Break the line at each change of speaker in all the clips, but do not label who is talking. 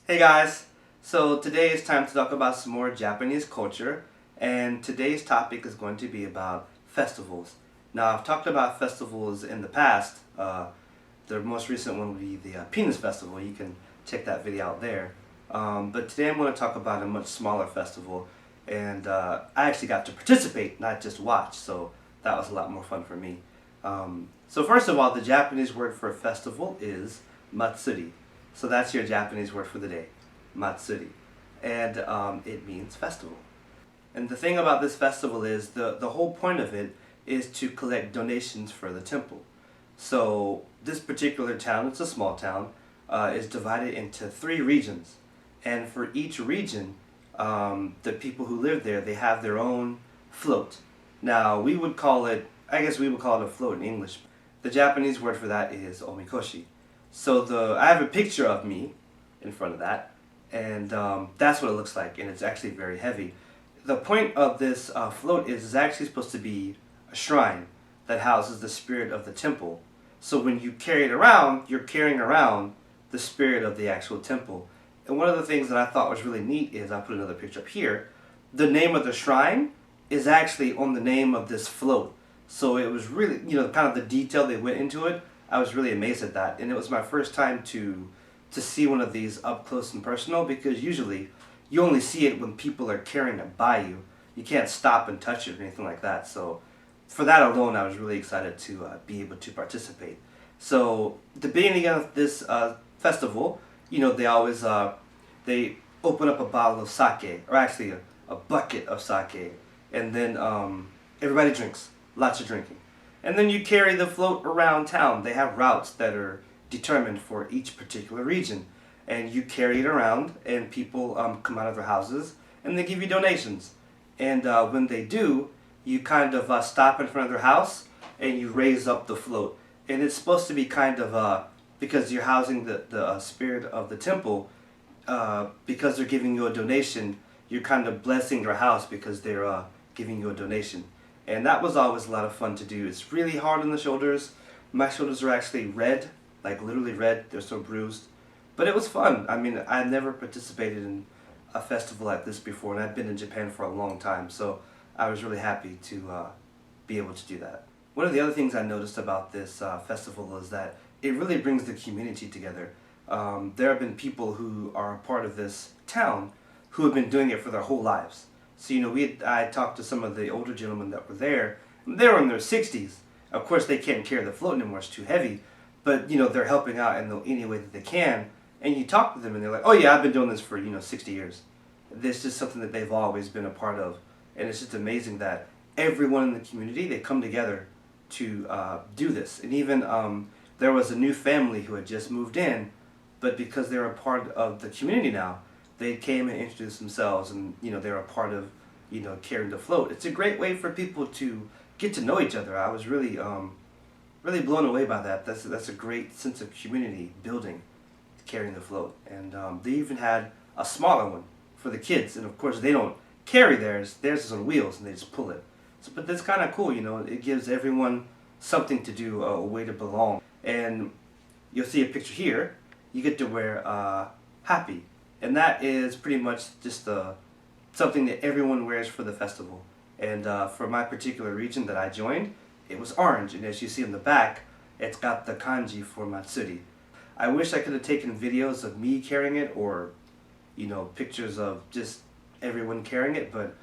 Hey guys, so today is time to talk about some more Japanese culture, and today's topic is going to be about festivals. Now, I've talked about festivals in the past. The most recent one would be the Penis Festival. You can check that video out there. But today I'm going to talk about a much smaller festival, and I actually got to participate, not just watch, so that was a lot more fun for me. So first of all, the Japanese word for festival is Matsuri. So that's your Japanese word for the day, Matsuri. And it means festival. And the thing about this festival is the whole point of it is to collect donations for the temple. So this particular town, it's a small town, is divided into 3 regions. And for each region, the people who live there, they have their own float. Now we would call it, I guess we would call it a float in English. The Japanese word for that is omikoshi. So I have a picture of me in front of that, and that's what it looks like, and it's actually very heavy. The point of this float is it's actually supposed to be a shrine that houses the spirit of the temple. So when you carry it around, you're carrying around the spirit of the actual temple. And one of the things that I thought was really neat is, I'll put another picture up here, the name of the shrine is actually on the name of this float. So it was really, kind of the detail they went into it. I was really amazed at that, and it was my first time to see one of these up close and personal, because usually you only see it when people are carrying it by you. You can't stop and touch it or anything like that. So for that alone, I was really excited to be able to participate. So the beginning of this festival, they always they open up a bottle of sake, or actually a bucket of sake, and then everybody drinks, lots of drinking. And then you carry the float around town. They have routes that are determined for each particular region. And you carry it around, and people come out of their houses, and they give you donations. And when they do, you kind of stop in front of their house, and you raise up the float. And it's supposed to be kind of, because you're housing the spirit of the temple, because they're giving you a donation, you're kind of blessing their house because they're giving you a donation. And that was always a lot of fun to do. It's really hard on the shoulders. My shoulders are actually red, like literally red. They're so bruised. But it was fun. I mean, I never participated in a festival like this before, and I've been in Japan for a long time, so I was really happy to be able to do that. One of the other things I noticed about this festival is that it really brings the community together. There have been people who are a part of this town who have been doing it for their whole lives. So, I talked to some of the older gentlemen that were there. They were in their 60s. Of course, they can't carry the float anymore. It's too heavy. But, they're helping out in any way that they can. And you talk to them, and they're like, oh, yeah, I've been doing this for, 60 years. This is something that they've always been a part of. And it's just amazing that everyone in the community, they come together to do this. And even there was a new family who had just moved in, but because they're a part of the community now, they came and introduced themselves, and they're a part of carrying the float. It's a great way for people to get to know each other. I was really really blown away by that. That's a great sense of community building, carrying the float. And they even had a smaller one for the kids, and of course they don't carry theirs. Theirs is on wheels, and they just pull it. So, but that's kind of cool. It gives everyone something to do, a way to belong. And you'll see a picture here. You get to wear happy. And that is pretty much just something that everyone wears for the festival. And for my particular region that I joined, it was orange. And as you see in the back, it's got the kanji for Matsuri. I wish I could have taken videos of me carrying it, or pictures of just everyone carrying it, but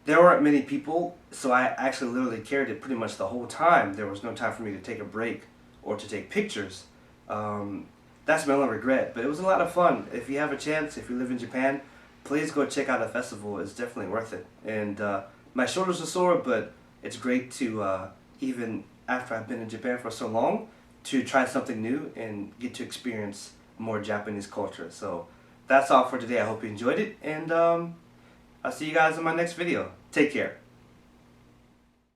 there weren't many people, so I actually literally carried it pretty much the whole time. There was no time for me to take a break or to take pictures. That's my only regret, but it was a lot of fun. If you have a chance, if you live in Japan, please go check out the festival. It's definitely worth it. And my shoulders are sore, but it's great to, even after I've been in Japan for so long, to try something new and get to experience more Japanese culture. So that's all for today. I hope you enjoyed it, and I'll see you guys in my next video. Take care.